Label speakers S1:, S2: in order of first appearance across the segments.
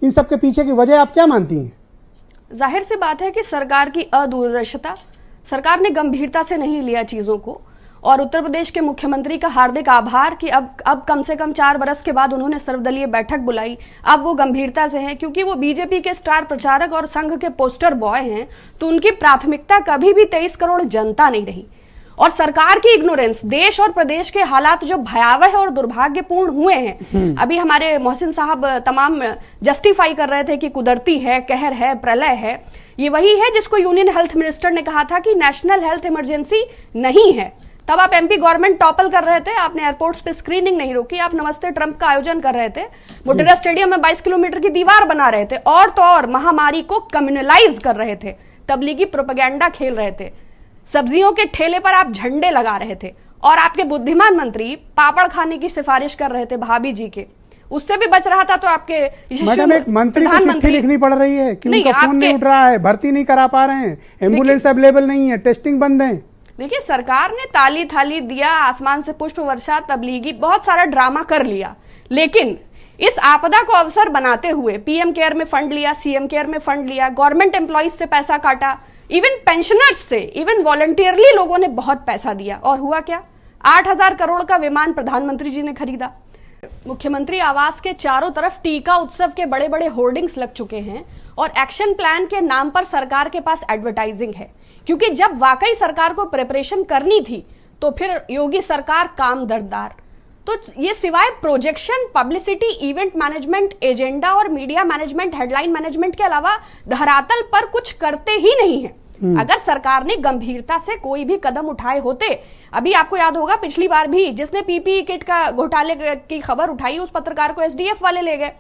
S1: इन सब के पीछे की वजह आप क्या मानती हैं?
S2: जाहिर सी बात है कि सरकार की अदूरदर्शिता, सरकार ने गंभीरता से नहीं लिया चीजों को, और उत्तर प्रदेश के मुख्यमंत्री का हार्दिक आभार कि अब कम से कम 4 बरस के बाद उन्होंने सर्वदलीय बैठक बुलाई। अब वो गंभीरता से हैं, क्योंकि वो बीजेपी के स्टार प्रचारक और संघ के पोस्टर बॉय हैं, तो उनकी प्राथमिकता कभी भी 23 करोड़ जनता नहीं रही। और सरकार की इग्नोरेंस, देश और प्रदेश के हालात जो भयावह और दुर्भाग्यपूर्ण हुए हैं, अभी हमारे मोहसिन साहब तमाम जस्टिफाई कर रहे थे कि कुदरती है, कहर है, प्रलय है। ये वही है जिसको यूनियन हेल्थ मिनिस्टर ने कहा था कि नेशनल हेल्थ इमरजेंसी नहीं है। तब आप एमपी गवर्नमेंट टॉपल कर रहे थे, आपने एयरपोर्ट्स पे स्क्रीनिंग नहीं रोकी, आप नमस्ते ट्रंप का आयोजन कर रहे थे, मोटेरा स्टेडियम में 22 किलोमीटर की दीवार बना रहे थे, और तो और महामारी को कम्युनलाइज कर रहे थे, तबलीगी प्रोपेगेंडा खेल रहे थे, सब्जियों के ठेले पर आप झंडे लगा रहे थे, और आपके बुद्धिमान मंत्री पापड़ खाने की सिफारिश कर रहे थे भाभी जी के, उससे भी बच रहा था। तो आपके
S1: मैडम, एक मंत्री को चिट्ठी लिखनी पड़ रही है कि उनका फोन नहीं उठ रहा है, भर्ती नहीं करा पा रहे हैं, एम्बुलेंस अवेलेबल नहीं है, टेस्टिंग बंद है।
S2: देखिए, सरकार ने ताली थाली दिया, आसमान से पुष्प वर्षा, तबलीगी, बहुत सारा ड्रामा कर लिया, लेकिन इस आपदा को अवसर बनाते हुए पीएम केयर में फंड लिया, सीएम केयर में फंड लिया, गवर्नमेंट एम्प्लॉइज से पैसा काटा, इवन पेंशनर्स से, इवन वॉलंटियरली लोगों ने बहुत पैसा दिया, और हुआ क्या? 8,000 करोड़ का विमान प्रधानमंत्री जी ने खरीदा। मुख्यमंत्री आवास के चारों तरफ टीका उत्सव के बड़े बड़े होर्डिंग्स लग चुके हैं, और एक्शन प्लान के नाम पर सरकार के पास एडवर्टाइजिंग है, क्योंकि जब वाकई सरकार को प्रिपरेशन करनी थी तो फिर योगी सरकार काम दरदार। तो ये सिवाय projection, publicity, event management, agenda और मीडिया मैनेजमेंट, हेडलाइन मैनेजमेंट के अलावा धरातल पर कुछ करते ही नहीं है। अगर सरकार ने गंभीरता से कोई भी कदम उठाए होते, अभी आपको याद होगा पिछली बार भी जिसने पीपीई किट का घोटाले की खबर उठाई, उस पत्रकार को एसडीएफ वाले ले गए।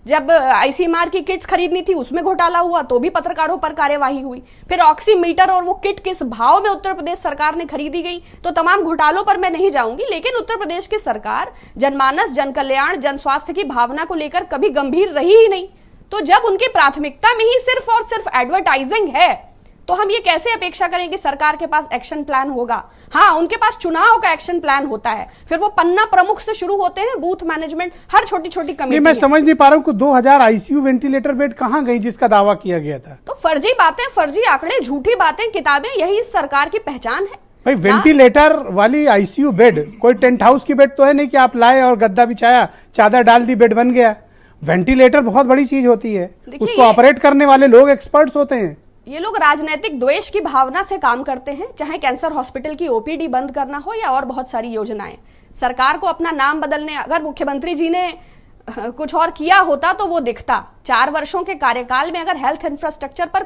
S2: जब आईसीएमआर की किट्स खरीदनी थी, उसमें घोटाला हुआ, तो भी पत्रकारों पर कार्यवाही हुई। फिर ऑक्सीमीटर और वो किट किस भाव में उत्तर प्रदेश सरकार ने खरीदी गई, तो तमाम घोटालों पर मैं नहीं जाऊंगी, लेकिन उत्तर प्रदेश की सरकार जनमानस, जन कल्याण, जन स्वास्थ्य की भावना को लेकर कभी गंभीर रही ही नहीं। तो जब उनकी प्राथमिकता में ही सिर्फ और सिर्फ एडवर्टाइजिंग है, तो हम ये कैसे अपेक्षा करें कि सरकार के पास एक्शन प्लान होगा? हाँ, उनके पास चुनाव का एक्शन प्लान होता है, फिर वो पन्ना प्रमुख से शुरू होते हैं, बूथ मैनेजमेंट, हर छोटी छोटी कमेटी।
S1: मैं समझ नहीं पा रहा हूँ कि 2000 आईसीयू वेंटिलेटर बेड कहाँ गई जिसका दावा किया गया था?
S2: तो फर्जी बातें, फर्जी आंकड़े, झूठी बातें, किताबें, यही इस सरकार की पहचान है
S1: भाई। वेंटिलेटर वाली आईसीयू बेड कोई टेंट हाउस की बेड तो है नहीं कि आप लाए और गद्दा बिछाया, चादर डाल दी, बेड बन गया। वेंटिलेटर बहुत बड़ी चीज होती है, उसको ऑपरेट करने वाले लोग एक्सपर्ट्स होते हैं।
S2: ये लोग राजनीतिक द्वेष की भावना से काम करते हैं, चाहे कैंसर हॉस्पिटल की ओपीडी बंद करना हो या और बहुत सारी योजनाएं। सरकार को अपना नाम बदलने, अगर मुख्यमंत्री जी ने कुछ और किया होता तो वो दिखता। 4 वर्षों के कार्यकाल में अगर हेल्थ इंफ्रास्ट्रक्चर पर